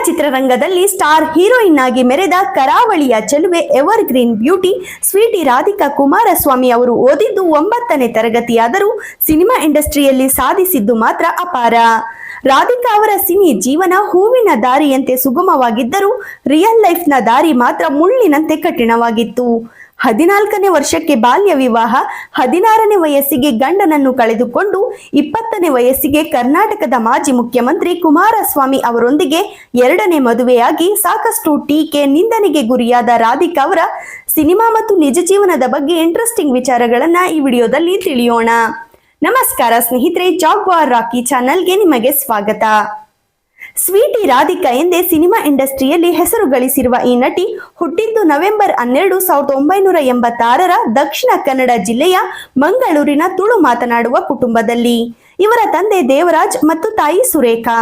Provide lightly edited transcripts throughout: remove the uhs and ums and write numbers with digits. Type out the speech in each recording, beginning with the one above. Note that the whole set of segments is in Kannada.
ಚಿತ್ರರಂಗದಲ್ಲಿ ಸ್ಟಾರ್ ಹೀರೋಯಿನ್ ಆಗಿ ಮೆರೆದ ಕರಾವಳಿಯ ಚೆಲುವೆ evergreen beauty sweety Radhika Kumaraswamy ಅವರು ಓದಿದ್ದು 9ನೇ ತರಗತಿಯಾದರೂ ಸಿನಿಮಾ ಇಂಡಸ್ಟ್ರಿಯಲ್ಲಿ ಸಾಧಿಸಿದ್ದು ಮಾತ್ರ ಅಪಾರ. ರಾಧಿಕಾ ಅವರ ಸಿನಿ ಜೀವನ ಹೂವಿನ ದಾರಿಯಂತೆ ಸುಗಮವಾಗಿದ್ದರೂ ರಿಯಲ್ ಲೈಫ್ನ ದಾರಿ ಮಾತ್ರ ಮುಳ್ಳಿನಂತೆ ಕಠಿಣವಾಗಿತ್ತು. 14ನೇ ವರ್ಷಕ್ಕೆ ಬಾಲ್ಯ ವಿವಾಹ, 16ನೇ ವಯಸ್ಸಿಗೆ ಗಂಡನನ್ನು ಕಳೆದುಕೊಂಡು 20ನೇ ವಯಸ್ಸಿಗೆ ಕರ್ನಾಟಕದ ಮಾಜಿ ಮುಖ್ಯಮಂತ್ರಿ ಕುಮಾರಸ್ವಾಮಿ ಅವರೊಂದಿಗೆ 2ನೇ ಮದುವೆಯಾಗಿ ಸಾಕಷ್ಟು ಟೀಕೆ, ನಿಂದನೆಗೆ ಗುರಿಯಾದ ರಾಧಿಕಾ ಅವರ ಸಿನಿಮಾ ಮತ್ತು ನಿಜ ಜೀವನದ ಬಗ್ಗೆ ಇಂಟ್ರೆಸ್ಟಿಂಗ್ ವಿಚಾರಗಳನ್ನ ಈ ವಿಡಿಯೋದಲ್ಲಿ ತಿಳಿಯೋಣ. ನಮಸ್ಕಾರ ಸ್ನೇಹಿತರೆ, ಜಾಗ್ವಾರ್ ರಾಕಿ ಚಾನೆಲ್ಗೆ ನಿಮಗೆ ಸ್ವಾಗತ. ಸ್ವೀಟಿ ರಾಧಿಕಾ ಎಂದೇ ಸಿನಿಮಾ ಇಂಡಸ್ಟ್ರಿಯಲ್ಲಿ ಹೆಸರು ಗಳಿಸಿರುವ ಈ ನಟಿ ಹುಟ್ಟಿದ್ದು ನವೆಂಬರ್ 12, 1986ರ ದಕ್ಷಿಣ ಕನ್ನಡ ಜಿಲ್ಲೆಯ ಮಂಗಳೂರಿನ ತುಳು ಮಾತನಾಡುವ ಕುಟುಂಬದಲ್ಲಿ. ಇವರ ತಂದೆ ದೇವರಾಜ್ ಮತ್ತು ತಾಯಿ ಸುರೇಖಾ.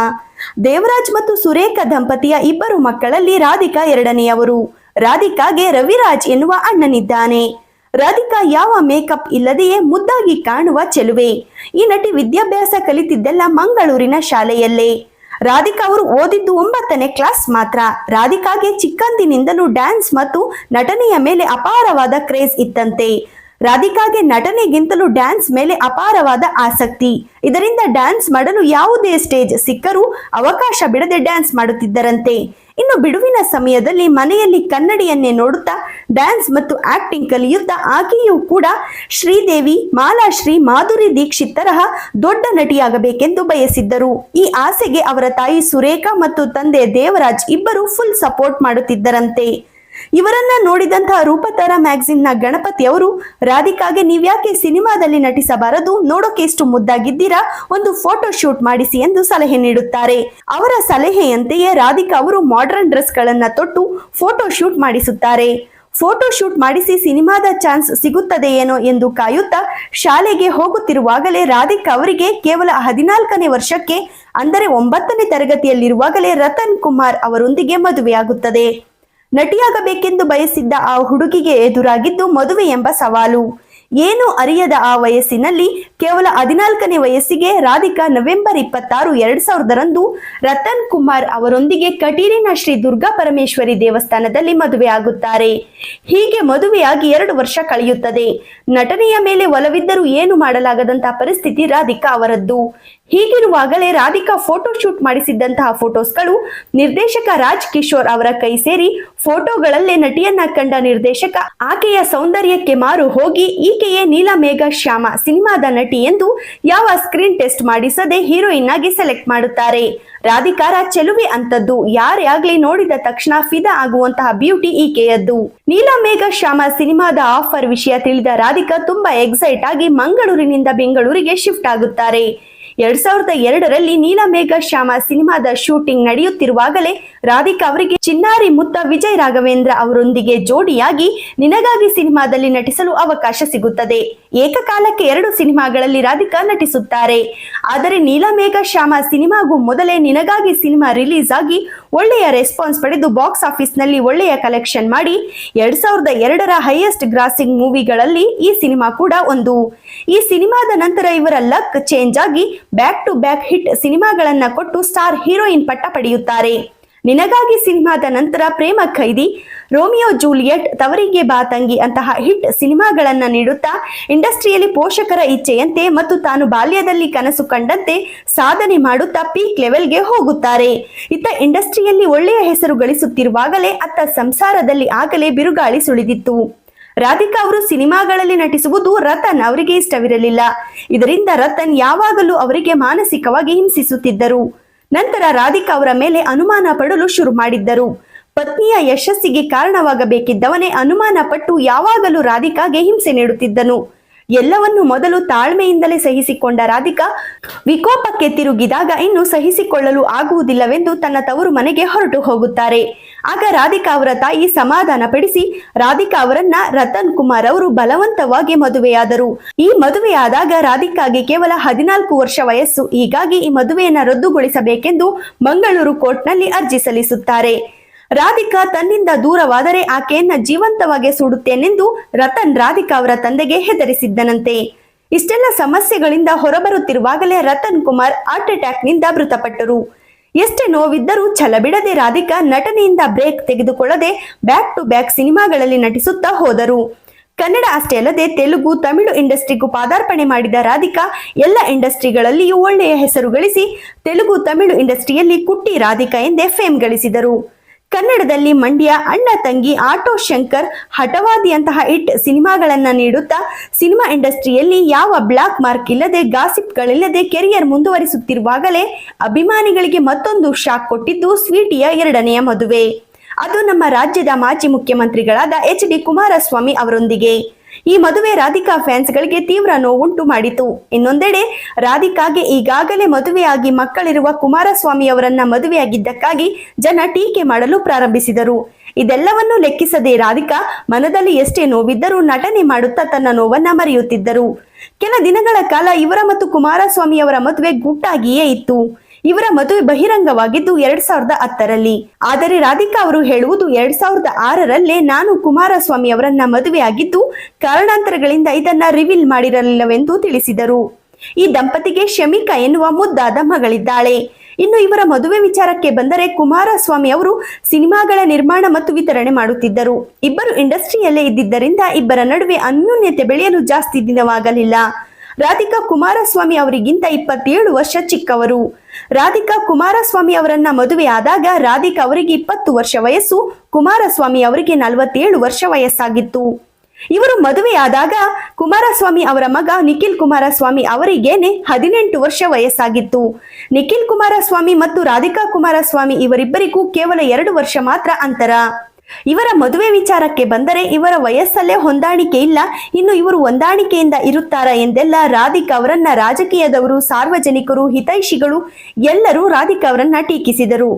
ದೇವರಾಜ್ ಮತ್ತು ಸುರೇಖಾ ದಂಪತಿಯ ಇಬ್ಬರು ಮಕ್ಕಳಲ್ಲಿ ರಾಧಿಕಾ 2ನೇಯವರು. ರಾಧಿಕಾಗೆ ರವಿರಾಜ್ ಎನ್ನುವ ಅಣ್ಣನಿದ್ದಾನೆ. ರಾಧಿಕಾ ಯಾವ ಮೇಕಪ್ ಇಲ್ಲದೆಯೇ ಮುದ್ದಾಗಿ ಕಾಣುವ ಚೆಲುವೆ. ಈ ನಟಿ ವಿದ್ಯಾಭ್ಯಾಸ ಕಲಿತಿದ್ದೆಲ್ಲ ಮಂಗಳೂರಿನ ಶಾಲೆಯಲ್ಲೇ. ರಾಧಿಕಾ ಅವರು ಓದಿದ್ದು 9ನೇ ಕ್ಲಾಸ್ ಮಾತ್ರ. ರಾಧಿಕಾಗೆ ಚಿಕ್ಕಂದಿನಿಂದಲೂ ಡ್ಯಾನ್ಸ್ ಮತ್ತು ನಟನೆಯ ಮೇಲೆ ಅಪಾರವಾದ ಕ್ರೇಜ್ ಇತ್ತಂತೆ. ರಾಧಿಕಾಗೆ ನಟನೆಗಿಂತಲೂ ಡ್ಯಾನ್ಸ್ ಮೇಲೆ ಅಪಾರವಾದ ಆಸಕ್ತಿ. ಇದರಿಂದ ಡ್ಯಾನ್ಸ್ ಮಾಡಲು ಯಾವುದೇ ಸ್ಟೇಜ್ ಸಿಕ್ಕರೂ ಅವಕಾಶ ಬಿಡದೆ ಡ್ಯಾನ್ಸ್ ಮಾಡುತ್ತಿದ್ದರಂತೆ. ಇನ್ನು ಬಿಡುವಿನ ಸಮಯದಲ್ಲಿ ಮನೆಯಲ್ಲಿ ಕನ್ನಡಿಯನ್ನೇ ನೋಡುತ್ತಾ ಡ್ಯಾನ್ಸ್ ಮತ್ತು ಆಕ್ಟಿಂಗ್ ಕಲಿಯುತ್ತಾ ಆಕೆಯೂ ಕೂಡ ಶ್ರೀದೇವಿ, ಮಾಲಾಶ್ರೀ, ಮಾಧುರಿ ದೀಕ್ಷಿತ್ ತರಹ ದೊಡ್ಡ ನಟಿಯಾಗಬೇಕೆಂದು ಬಯಸಿದ್ದರು. ಈ ಆಸೆಗೆ ಅವರ ತಾಯಿ ಸುರೇಖಾ ಮತ್ತು ತಂದೆ ದೇವರಾಜ್ ಇಬ್ಬರು ಫುಲ್ ಸಪೋರ್ಟ್ ಮಾಡುತ್ತಿದ್ದರಂತೆ. ಇವರನ್ನ ನೋಡಿದಂತಹ ರೂಪತಾರ ಮ್ಯಾಗಝಿನ್ ನ ಗಣಪತಿ ಅವರು ರಾಧಿಕಾಗೆ ನೀವ್ಯಾಕೆ ಸಿನಿಮಾದಲ್ಲಿ ನಟಿಸಬಾರದು, ನೋಡೋಕೆ ಎಷ್ಟು ಮುದ್ದಾಗಿದ್ದೀರಾ, ಒಂದು ಫೋಟೋ ಶೂಟ್ ಮಾಡಿಸಿ ಎಂದು ಸಲಹೆ ನೀಡುತ್ತಾರೆ. ಅವರ ಸಲಹೆಯಂತೆಯೇ ರಾಧಿಕಾ ಅವರು ಮಾಡರ್ನ್ ಡ್ರೆಸ್ ಗಳನ್ನ ತೊಟ್ಟು ಫೋಟೋ ಶೂಟ್ ಮಾಡಿಸುತ್ತಾರೆ. ಫೋಟೋ ಶೂಟ್ ಮಾಡಿಸಿ ಸಿನಿಮಾದ ಚಾನ್ಸ್ ಸಿಗುತ್ತದೆಯೇನೋ ಎಂದು ಕಾಯುತ್ತಾ ಶಾಲೆಗೆ ಹೋಗುತ್ತಿರುವಾಗಲೇ ರಾಧಿಕಾ ಅವರಿಗೆ ಕೇವಲ 14ನೇ ವರ್ಷಕ್ಕೆ ಅಂದರೆ 9ನೇ ತರಗತಿಯಲ್ಲಿರುವಾಗಲೇ ರತನ್ ಕುಮಾರ್ ಅವರೊಂದಿಗೆ ಮದುವೆಯಾಗುತ್ತದೆ. ನಟಿಯಾಗಬೇಕೆಂದು ಬಯಸಿದ್ದ ಆ ಹುಡುಗಿಗೆ ಎದುರಾಗಿದ್ದು ಮದುವೆ ಎಂಬ ಸವಾಲು. ಏನು ಅರಿಯದ ಆ ವಯಸ್ಸಿನಲ್ಲಿ ಕೇವಲ 14ನೇ ವಯಸ್ಸಿಗೆ ರಾಧಿಕಾ ನವೆಂಬರ್ 26, 2000ರಂದು ರತನ್ ಕುಮಾರ್ ಅವರೊಂದಿಗೆ ಕಟೀಲಿನ ಶ್ರೀ ದುರ್ಗಾ ಪರಮೇಶ್ವರಿ ದೇವಸ್ಥಾನದಲ್ಲಿ ಮದುವೆಯಾಗುತ್ತಾರೆ. ಹೀಗೆ ಮದುವೆಯಾಗಿ 2 ವರ್ಷ ಕಳೆಯುತ್ತದೆ. ನಟನೆಯ ಮೇಲೆ ಒಲವಿದ್ದರೂ ಏನು ಮಾಡಲಾಗದಂತಹ ಪರಿಸ್ಥಿತಿ ರಾಧಿಕಾ ಅವರದ್ದು. ಹೀಗಿರುವಾಗಲೇ ರಾಧಿಕಾ ಫೋಟೋ ಶೂಟ್ ಮಾಡಿಸಿದ್ದಂತಹ ಫೋಟೋಸ್ಗಳು ನಿರ್ದೇಶಕ ರಾಜ್ ಕಿಶೋರ್ ಅವರ ಕೈ ಸೇರಿ ಫೋಟೋಗಳಲ್ಲೇ ನಟಿಯನ್ನ ಕಂಡ ನಿರ್ದೇಶಕ ಆಕೆಯ ಸೌಂದರ್ಯಕ್ಕೆ ಮಾರು ಹೋಗಿ ಈಕೆಯೇ ನೀಲಮೇಘ ಶ್ಯಾಮ ಸಿನಿಮಾದ ನಟಿ ಎಂದು ಯಾವ ಸ್ಕ್ರೀನ್ ಟೆಸ್ಟ್ ಮಾಡಿಸದೆ ಹೀರೋಯಿನ್ ಆಗಿ ಸೆಲೆಕ್ಟ್ ಮಾಡುತ್ತಾರೆ. ರಾಧಿಕಾರ ಚೆಲುವೆ ಅಂತದ್ದು, ಯಾರೇ ಆಗ್ಲಿ ನೋಡಿದ ತಕ್ಷಣ ಫಿದಾ ಆಗುವಂತಹ ಬ್ಯೂಟಿ ಈಕೆಯದ್ದು. ನೀಲಮೇಘ ಶ್ಯಾಮ ಸಿನಿಮಾದ ಆಫರ್ ವಿಷಯ ತಿಳಿದ ರಾಧಿಕಾ ತುಂಬಾ ಎಕ್ಸೈಟ್ ಆಗಿ ಮಂಗಳೂರಿನಿಂದ ಬೆಂಗಳೂರಿಗೆ ಶಿಫ್ಟ್ ಆಗುತ್ತಾರೆ. 2002ರಲ್ಲಿ ನೀಲಮೇಘ ಶ್ಯಾಮ ಸಿನಿಮಾದ ಶೂಟಿಂಗ್ ನಡೆಯುತ್ತಿರುವಾಗಲೇ ರಾಧಿಕಾ ಅವರಿಗೆ ಚಿನ್ನಾರಿ ಮುತ್ತ ವಿಜಯ್ ರಾಘವೇಂದ್ರ ಅವರೊಂದಿಗೆ ಜೋಡಿಯಾಗಿ ನಿನಗಾಗಿ ಸಿನಿಮಾದಲ್ಲಿ ನಟಿಸಲು ಅವಕಾಶ ಸಿಗುತ್ತದೆ. ಏಕಕಾಲಕ್ಕೆ 2 ಸಿನಿಮಾಗಳಲ್ಲಿ ರಾಧಿಕಾ ನಟಿಸುತ್ತಾರೆ. ಆದರೆ ನೀಲಮೇಘ ಶ್ಯಾಮ ಸಿನಿಮಾಗೂ ಮೊದಲೇ ನಿನಗಾಗಿ ಸಿನಿಮಾ ರಿಲೀಸ್ ಆಗಿ ಒಳ್ಳೆಯ ರೆಸ್ಪಾನ್ಸ್ ಪಡೆದು ಬಾಕ್ಸ್ ಆಫೀಸ್ ನಲ್ಲಿ ಒಳ್ಳೆಯ ಕಲೆಕ್ಷನ್ ಮಾಡಿ 2002ರ ಹೈಯೆಸ್ಟ್ ಗ್ರಾಸಿಂಗ್ ಮೂವಿಗಳಲ್ಲಿ ಈ ಸಿನಿಮಾ ಕೂಡ ಒಂದು. ಈ ಸಿನಿಮಾದ ನಂತರ ಇವರ ಲಕ್ ಚೇಂಜ್ ಆಗಿ ಬ್ಯಾಕ್ ಟು ಬ್ಯಾಕ್ ಹಿಟ್ ಸಿನಿಮಾಗಳನ್ನ ಕೊಟ್ಟು ಸ್ಟಾರ್ ಹೀರೋಯಿನ್ ಪಟ್ಟ ಪಡೆಯುತ್ತಾರೆ. ನಿನಗಾಗಿ ಸಿನಿಮಾದ ನಂತರ ಪ್ರೇಮ ಖೈದಿ, ರೋಮಿಯೋ ಜೂಲಿಯಟ್, ತವರಿಗೆ ಬಾ ತಂಗಿ ಅಂತಹ ಹಿಟ್ ಸಿನಿಮಾಗಳನ್ನ ನೀಡುತ್ತಾ ಇಂಡಸ್ಟ್ರಿಯಲ್ಲಿ ಪೋಷಕರ ಇಚ್ಛೆಯಂತೆ ಮತ್ತು ತಾನು ಬಾಲ್ಯದಲ್ಲಿ ಕನಸು ಕಂಡಂತೆ ಸಾಧನೆ ಮಾಡುತ್ತಾ ಪೀಕ್ ಲೆವೆಲ್ಗೆ ಹೋಗುತ್ತಾರೆ. ಇತ್ತ ಇಂಡಸ್ಟ್ರಿಯಲ್ಲಿ ಒಳ್ಳೆಯ ಹೆಸರು ಗಳಿಸುತ್ತಿರುವಾಗಲೇ ಅತ್ತ ಸಂಸಾರದಲ್ಲಿ ಆಗಲೇ ಬಿರುಗಾಳಿ ಸುಳಿದಿತ್ತು. ರಾಧಿಕಾ ಅವರು ಸಿನಿಮಾಗಳಲ್ಲಿ ನಟಿಸುವುದು ರತನ್ ಅವರಿಗೆ ಇಷ್ಟವಿರಲಿಲ್ಲ. ಇದರಿಂದ ರತನ್ ಯಾವಾಗಲೂ ಅವರಿಗೆ ಮಾನಸಿಕವಾಗಿ ಹಿಂಸಿಸುತ್ತಿದ್ದರು. ನಂತರ ರಾಧಿಕಾ ಅವರ ಮೇಲೆ ಅನುಮಾನ ಪಡಲು ಶುರು ಮಾಡಿದ್ದರು. ಪತ್ನಿಯ ಯಶಸ್ಸಿಗೆ ಕಾರಣವಾಗಬೇಕಿದ್ದವನೇ ಅನುಮಾನ ಪಟ್ಟು ಯಾವಾಗಲೂ ರಾಧಿಕಾಗೆ ಹಿಂಸೆ ನೀಡುತ್ತಿದ್ದನು. ಎಲ್ಲವನ್ನು ಮೊದಲು ತಾಳ್ಮೆಯಿಂದಲೇ ಸಹಿಸಿಕೊಂಡ ರಾಧಿಕಾ ವಿಕೋಪಕ್ಕೆ ತಿರುಗಿದಾಗ ಇನ್ನು ಸಹಿಸಿಕೊಳ್ಳಲು ಆಗುವುದಿಲ್ಲವೆಂದು ತನ್ನ ತವರು ಮನೆಗೆ ಹೊರಟು ಹೋಗುತ್ತಾರೆ. ಆಗ ರಾಧಿಕಾ ಅವರ ತಾಯಿ ಸಮಾಧಾನ ಪಡಿಸಿ ರಾಧಿಕಾ ಅವರನ್ನ ರತನ್ ಕುಮಾರ್ ಅವರು ಬಲವಂತವಾಗಿ ಮದುವೆಯಾದರು. ಈ ಮದುವೆಯಾದಾಗ ರಾಧಿಕಾಗೆ ಕೇವಲ 14 ವರ್ಷ ವಯಸ್ಸು. ಹೀಗಾಗಿ ಈ ಮದುವೆಯನ್ನು ರದ್ದುಗೊಳಿಸಬೇಕೆಂದು ಮಂಗಳೂರು ಕೋರ್ಟ್ನಲ್ಲಿ ಅರ್ಜಿ ಸಲ್ಲಿಸುತ್ತಾರೆ. ರಾಧಿಕಾ ತನ್ನಿಂದ ದೂರವಾದರೆ ಆಕೆಯನ್ನ ಜೀವಂತವಾಗಿ ಸುಡುತ್ತೇನೆಂದು ರತನ್ ರಾಧಿಕಾ ಅವರ ತಂದೆಗೆ ಹೆದರಿಸಿದ್ದನಂತೆ. ಇಷ್ಟೆಲ್ಲ ಸಮಸ್ಯೆಗಳಿಂದ ಹೊರಬರುತ್ತಿರುವಾಗಲೇ ರತನ್ ಕುಮಾರ್ ಹಾರ್ಟ್ ಅಟ್ಯಾಕ್ ನಿಂದ ಮೃತಪಟ್ಟರು. ಎಷ್ಟೇ ನೋವಿದ್ದರೂ ಛಲ ಬಿಡದೆ ರಾಧಿಕಾ ನಟನೆಯಿಂದ ಬ್ರೇಕ್ ತೆಗೆದುಕೊಳ್ಳದೆ ಬ್ಯಾಕ್ ಟು ಬ್ಯಾಕ್ ಸಿನಿಮಾಗಳಲ್ಲಿ ನಟಿಸುತ್ತಾ ಹೋದರು. ಕನ್ನಡ ಅಷ್ಟೇ ಅಲ್ಲದೆ ತೆಲುಗು, ತಮಿಳು ಇಂಡಸ್ಟ್ರಿಗೂ ಪಾದಾರ್ಪಣೆ ಮಾಡಿದ ರಾಧಿಕಾ ಎಲ್ಲ ಇಂಡಸ್ಟ್ರಿಗಳಲ್ಲಿಯೂ ಒಳ್ಳೆಯ ಹೆಸರು ಗಳಿಸಿ ತೆಲುಗು, ತಮಿಳು ಇಂಡಸ್ಟ್ರಿಯಲ್ಲಿ ಕುಟ್ಟಿ ರಾಧಿಕಾ ಎಂದೇ ಫೇಮ್ ಗಳಿಸಿದರು. ಕನ್ನಡದಲ್ಲಿ ಮಂಡ್ಯ, ಅಣ್ಣ ತಂಗಿ, ಆಟೋ ಶಂಕರ್, ಹಠವಾದಿಯಂತಹ ಹಿಟ್ ಸಿನಿಮಾಗಳನ್ನ ನೀಡುತ್ತಾ ಸಿನಿಮಾ ಇಂಡಸ್ಟ್ರಿಯಲ್ಲಿ ಯಾವ ಬ್ಲಾಕ್ ಮಾರ್ಕ್ ಇಲ್ಲದೆ, ಗಾಸಿಪ್ಗಳಿಲ್ಲದೆ ಕೆರಿಯರ್ ಮುಂದುವರಿಸುತ್ತಿರುವಾಗಲೇ ಅಭಿಮಾನಿಗಳಿಗೆ ಮತ್ತೊಂದು ಶಾಕ್ ಕೊಟ್ಟಿದ್ದು ಸ್ವೀಟಿಯ 2ನೆಯ ಮದುವೆ. ಅದು ನಮ್ಮ ರಾಜ್ಯದ ಮಾಜಿ ಮುಖ್ಯಮಂತ್ರಿಗಳಾದ ಎಚ್.ಡಿ. ಕುಮಾರಸ್ವಾಮಿ ಅವರೊಂದಿಗೆ. ಈ ಮದುವೆ ರಾಧಿಕಾ ಫ್ಯಾನ್ಸ್ಗಳಿಗೆ ತೀವ್ರ ನೋವುಂಟು ಮಾಡಿತು. ಇನ್ನೊಂದೆಡೆ ರಾಧಿಕಾಗೆ ಈಗಾಗಲೇ ಮದುವೆಯಾಗಿ ಮಕ್ಕಳಿರುವ ಕುಮಾರಸ್ವಾಮಿ ಅವರನ್ನ ಮದುವೆಯಾಗಿದ್ದಕ್ಕಾಗಿ ಜನ ಟೀಕೆ ಮಾಡಲು ಪ್ರಾರಂಭಿಸಿದರು. ಇದೆಲ್ಲವನ್ನು ಲೆಕ್ಕಿಸದೆ ರಾಧಿಕಾ ಮನದಲ್ಲಿ ಎಷ್ಟೇ ನೋವಿದ್ದರೂ ನಟನೆ ಮಾಡುತ್ತಾ ತನ್ನ ನೋವನ್ನ ಮರೆಯುತ್ತಿದ್ದರು. ಕೆಲ ದಿನಗಳ ಕಾಲ ಇವರ ಮತ್ತು ಕುಮಾರಸ್ವಾಮಿ ಅವರ ಮದುವೆ ಗುಟ್ಟಾಗಿಯೇ ಇತ್ತು. ಇವರ ಮದುವೆ ಬಹಿರಂಗವಾಗಿದ್ದು 2010ರಲ್ಲಿ. ಆದರೆ ರಾಧಿಕಾ ಅವರು ಹೇಳುವುದು 2006ರಲ್ಲೇ ನಾನು ಕುಮಾರಸ್ವಾಮಿ ಅವರನ್ನ ಮದುವೆಯಾಗಿದ್ದು ಕಾರಣಾಂತರಗಳಿಂದ ಇದನ್ನ ರಿವೀಲ್ ಮಾಡಿರಲಿಲ್ಲವೆಂದು ತಿಳಿಸಿದರು. ಈ ದಂಪತಿಗೆ ಶಮಿಕಾ ಎನ್ನುವ ಮುದ್ದಾದ ಮಗಳಿದ್ದಾಳೆ. ಇನ್ನು ಇವರ ಮದುವೆ ವಿಚಾರಕ್ಕೆ ಬಂದರೆ ಕುಮಾರಸ್ವಾಮಿ ಅವರು ಸಿನಿಮಾಗಳ ನಿರ್ಮಾಣ ಮತ್ತು ವಿತರಣೆ ಮಾಡುತ್ತಿದ್ದರು. ಇಬ್ಬರು ಇಂಡಸ್ಟ್ರಿಯಲ್ಲೇ ಇದ್ದಿದ್ದರಿಂದ ಇಬ್ಬರ ನಡುವೆ ಅನ್ಯೋನ್ಯತೆ ಬೆಳೆಯಲು ಜಾಸ್ತಿ ದಿನವಾಗಲಿಲ್ಲ. ರಾಧಿಕಾ ಕುಮಾರಸ್ವಾಮಿ ಅವರಿಗಿಂತ 27 ವರ್ಷ ಚಿಕ್ಕವರು. ರಾಧಿಕಾ ಕುಮಾರಸ್ವಾಮಿ ಅವರನ್ನ ಮದುವೆಯಾದಾಗ ರಾಧಿಕಾ ಅವರಿಗೆ 20 ವರ್ಷ ವಯಸ್ಸು, ಕುಮಾರಸ್ವಾಮಿ ಅವರಿಗೆ 47 ವರ್ಷ ವಯಸ್ಸಾಗಿತ್ತು. ಇವರು ಮದುವೆಯಾದಾಗ ಕುಮಾರಸ್ವಾಮಿ ಅವರ ಮಗ ನಿಖಿಲ್ ಕುಮಾರಸ್ವಾಮಿ ಅವರಿಗೇನೆ 18 ವರ್ಷ ವಯಸ್ಸಾಗಿತ್ತು. ನಿಖಿಲ್ ಕುಮಾರಸ್ವಾಮಿ ಮತ್ತು ರಾಧಿಕಾ ಕುಮಾರಸ್ವಾಮಿ ಇವರಿಬ್ಬರಿಗೂ ಕೇವಲ 2 ವರ್ಷ ಮಾತ್ರ ಅಂತರ. ಇವರ ಮದುವೆ ವಿಚಾರಕ್ಕೆ ಬಂದರೆ ಇವರ ವಯಸ್ಸಲ್ಲೇ ಹೊಂದಾಣಿಕೆ ಇಲ್ಲ, ಇನ್ನು ಇವರು ಹೊಂದಾಣಿಕೆಯಿಂದ ಇರುತ್ತಾರಾ ಎಂದೆಲ್ಲ ರಾಧಿಕಾ ಅವರನ್ನ ರಾಜಕೀಯದವರು, ಸಾರ್ವಜನಿಕರು, ಹಿತೈಷಿಗಳು ಎಲ್ಲರೂ ರಾಧಿಕಾ ಅವರನ್ನ ಟೀಕಿಸಿದರು.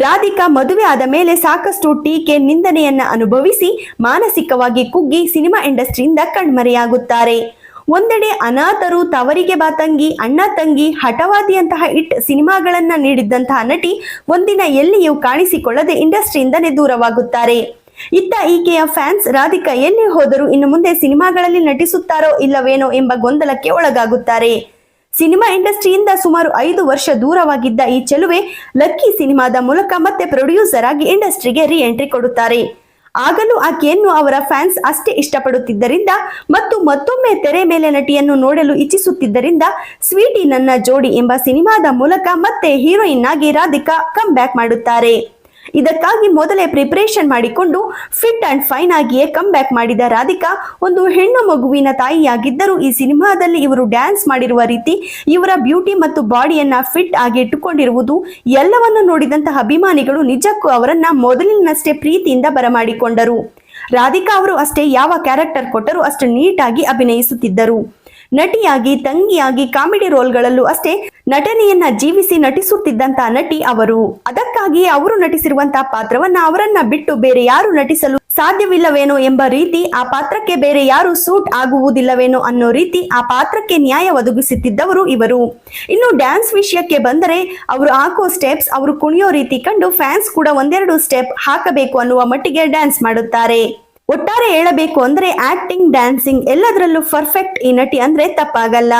ರಾಧಿಕಾ ಮದುವೆ ಆದ ಮೇಲೆ ಸಾಕಷ್ಟು ಟೀಕೆ, ನಿಂದನೆಯನ್ನ ಅನುಭವಿಸಿ ಮಾನಸಿಕವಾಗಿ ಕುಗ್ಗಿ ಸಿನಿಮಾ ಇಂಡಸ್ಟ್ರಿಯಿಂದ ಕಣ್ಮರೆಯಾಗುತ್ತಾರೆ. ಒಂದೆಡೆ ಅನಾಥರು, ತವರಿಗೆ ಬಾ ತಂಗಿ, ಅಣ್ಣ ತಂಗಿ, ಹಠವಾದಿಯಂತಹ ಹಿಟ್ ಸಿನಿಮಾಗಳನ್ನ ನೀಡಿದ್ದಂತಹ ನಟಿ ಒಂದಿನ ಎಲ್ಲಿಯೂ ಕಾಣಿಸಿಕೊಳ್ಳದೆ ಇಂಡಸ್ಟ್ರಿಯಿಂದನೇ ದೂರವಾಗುತ್ತಾರೆ. ಇತ್ತ ಈಕೆಯ ಫ್ಯಾನ್ಸ್ ರಾಧಿಕಾ ಎಲ್ಲಿ ಹೋದರೂ ಇನ್ನು ಮುಂದೆ ಸಿನಿಮಾಗಳಲ್ಲಿ ನಟಿಸುತ್ತಾರೋ ಇಲ್ಲವೇನೋ ಎಂಬ ಗೊಂದಲಕ್ಕೆ ಒಳಗಾಗುತ್ತಾರೆ. ಸಿನಿಮಾ ಇಂಡಸ್ಟ್ರಿಯಿಂದ ಸುಮಾರು 5 ವರ್ಷ ದೂರವಾಗಿದ್ದ ಈ ಚೆಲುವೆ ಲಕ್ಕಿ ಸಿನಿಮಾದ ಮೂಲಕ ಮತ್ತೆ ಪ್ರೊಡ್ಯೂಸರ್ ಆಗಿ ಇಂಡಸ್ಟ್ರಿಗೆ ರೀ ಎಂಟ್ರಿ ಕೊಡುತ್ತಾರೆ. ಆಗಲೂ ಆಕೆಯನ್ನು ಅವರ ಫ್ಯಾನ್ಸ್ ಅಷ್ಟೇ ಇಷ್ಟಪಡುತ್ತಿದ್ದರಿಂದ ಮತ್ತು ಮತ್ತೊಮ್ಮೆ ತೆರೆ ಮೇಲೆ ನಟಿಯನ್ನು ನೋಡಲು ಇಚ್ಛಿಸುತ್ತಿದ್ದರಿಂದ ಸ್ವೀಟಿ ನನ್ನ ಜೋಡಿ ಎಂಬ ಸಿನಿಮಾದ ಮೂಲಕ ಮತ್ತೆ ಹೀರೋಯಿನ್ ಆಗಿ ರಾಧಿಕಾ ಕಮ್ ಬ್ಯಾಕ್ ಮಾಡುತ್ತಾರೆ. ಇದಕ್ಕಾಗಿ ಮೊದಲೇ ಪ್ರಿಪರೇಷನ್ ಮಾಡಿಕೊಂಡು ಫಿಟ್ ಅಂಡ್ ಫೈನ್ ಆಗಿಯೇ ಕಮ್ ಬ್ಯಾಕ್ ಮಾಡಿದ ರಾಧಿಕಾ ಒಂದು ಹೆಣ್ಣು ಮಗುವಿನ ತಾಯಿಯಾಗಿದ್ದರೂ ಈ ಸಿನಿಮಾದಲ್ಲಿ ಇವರು ಡ್ಯಾನ್ಸ್ ಮಾಡಿರುವ ರೀತಿ, ಇವರ ಬ್ಯೂಟಿ ಮತ್ತು ಬಾಡಿಯನ್ನ ಫಿಟ್ ಆಗಿ ಇಟ್ಟುಕೊಂಡಿರುವುದು ಎಲ್ಲವನ್ನು ನೋಡಿದಂತಹ ಅಭಿಮಾನಿಗಳು ನಿಜಕ್ಕೂ ಅವರನ್ನ ಮೊದಲಿನಷ್ಟೇ ಪ್ರೀತಿಯಿಂದ ಬರಮಾಡಿಕೊಂಡರು. ರಾಧಿಕಾ ಅವರು ಅಷ್ಟೇ ಯಾವ ಕ್ಯಾರೆಕ್ಟರ್ ಕೊಟ್ಟರೂ ಅಷ್ಟು ನೀಟಾಗಿ ಅಭಿನಯಿಸುತ್ತಿದ್ದರು. ನಟಿಯಾಗಿ, ತಂಗಿಯಾಗಿ, ಕಾಮಿಡಿ ರೋಲ್ಗಳಲ್ಲೂ ಅಷ್ಟೇ ನಟನೆಯನ್ನ ಜೀವಿಸಿ ನಟಿಸುತ್ತಿದ್ದಂತಹ ನಟಿ ಅವರು. ಅದಕ್ಕಾಗಿಯೇ ಅವರು ನಟಿಸಿರುವಂತಹ ಪಾತ್ರವನ್ನ ಅವರನ್ನ ಬಿಟ್ಟು ಬೇರೆ ಯಾರು ನಟಿಸಲು ಸಾಧ್ಯವಿಲ್ಲವೇನೋ ಎಂಬ ರೀತಿ, ಆ ಪಾತ್ರಕ್ಕೆ ಬೇರೆ ಯಾರು ಸೂಟ್ ಆಗುವುದಿಲ್ಲವೇನೋ ಅನ್ನೋ ರೀತಿ ಆ ಪಾತ್ರಕ್ಕೆ ನ್ಯಾಯ ಒದಗಿಸುತ್ತಿದ್ದವರು ಇವರು. ಇನ್ನು ಡ್ಯಾನ್ಸ್ ವಿಷಯಕ್ಕೆ ಬಂದರೆ ಅವರು ಹಾಕೋ ಸ್ಟೆಪ್ಸ್, ಅವರು ಕುಣಿಯೋ ರೀತಿ ಕಂಡು ಫ್ಯಾನ್ಸ್ ಕೂಡ ಒಂದೆರಡು ಸ್ಟೆಪ್ ಹಾಕಬೇಕು ಅನ್ನುವ ಮಟ್ಟಿಗೆ ಡ್ಯಾನ್ಸ್ ಮಾಡುತ್ತಾರೆ. ಒಟ್ಟಾರೆ ಹೇಳಬೇಕು ಅಂದ್ರೆ ಆಕ್ಟಿಂಗ್, ಡ್ಯಾನ್ಸಿಂಗ್ ಎಲ್ಲದರಲ್ಲೂ ಪರ್ಫೆಕ್ಟ್ ಈ ನಟಿ ಅಂದ್ರೆ ತಪ್ಪಾಗಲ್ಲ.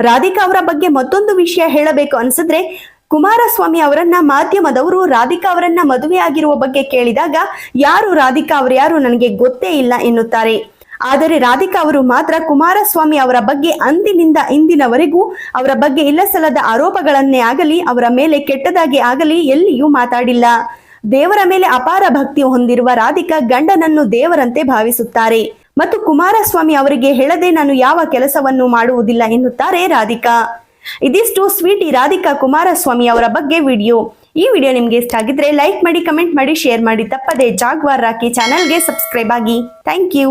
ರಾಧಿಕಾ ಅವರ ಬಗ್ಗೆ ಮತ್ತೊಂದು ವಿಷಯ ಹೇಳಬೇಕು ಅನ್ಸಿದ್ರೆ, ಕುಮಾರಸ್ವಾಮಿ ಅವರನ್ನ ಮಾಧ್ಯಮದವರು ರಾಧಿಕಾ ಅವರನ್ನ ಮದುವೆಯಾಗಿರುವ ಬಗ್ಗೆ ಕೇಳಿದಾಗ ಯಾರು ರಾಧಿಕಾ ಅವರು ಯಾರು ನನಗೆ ಗೊತ್ತೇ ಇಲ್ಲ ಎನ್ನುತ್ತಾರೆ. ಆದರೆ ರಾಧಿಕಾ ಅವರು ಮಾತ್ರ ಕುಮಾರಸ್ವಾಮಿ ಅವರ ಬಗ್ಗೆ ಅಂದಿನಿಂದ ಇಂದಿನವರೆಗೂ ಅವರ ಬಗ್ಗೆ ಇಲ್ಲಸಲ್ಲದ ಆರೋಪಗಳನ್ನೇ ಆಗಲಿ, ಅವರ ಮೇಲೆ ಕೆಟ್ಟದಾಗಿ ಆಗಲಿ ಎಲ್ಲಿಯೂ ಮಾತಾಡಿಲ್ಲ. ದೇವರ ಮೇಲೆ ಅಪಾರ ಭಕ್ತಿ ಹೊಂದಿರುವ ರಾಧಿಕಾ ಗಂಡನನ್ನು ದೇವರಂತೆ ಭಾವಿಸುತ್ತಾರೆ ಮತ್ತು ಕುಮಾರಸ್ವಾಮಿ ಅವರಿಗೆ ಹೇಳದೆ ನಾನು ಯಾವ ಕೆಲಸವನ್ನು ಮಾಡುವುದಿಲ್ಲ ಎನ್ನುತ್ತಾರೆ ರಾಧಿಕಾ. ಇದಿಷ್ಟು ಸ್ವೀಟಿ ರಾಧಿಕಾ ಕುಮಾರಸ್ವಾಮಿ ಅವರ ಬಗ್ಗೆ ವಿಡಿಯೋ. ಈ ವಿಡಿಯೋ ನಿಮ್ಗೆ ಇಷ್ಟ ಆಗಿದ್ರೆ ಲೈಕ್ ಮಾಡಿ, ಕಮೆಂಟ್ ಮಾಡಿ, ಶೇರ್ ಮಾಡಿ. ತಪ್ಪದೆ ಜಾಗ್ವಾರ್ ರಾಕಿ ಚಾನೆಲ್ಗೆ ಸಬ್ಸ್ಕ್ರೈಬ್ ಆಗಿ. Thank you.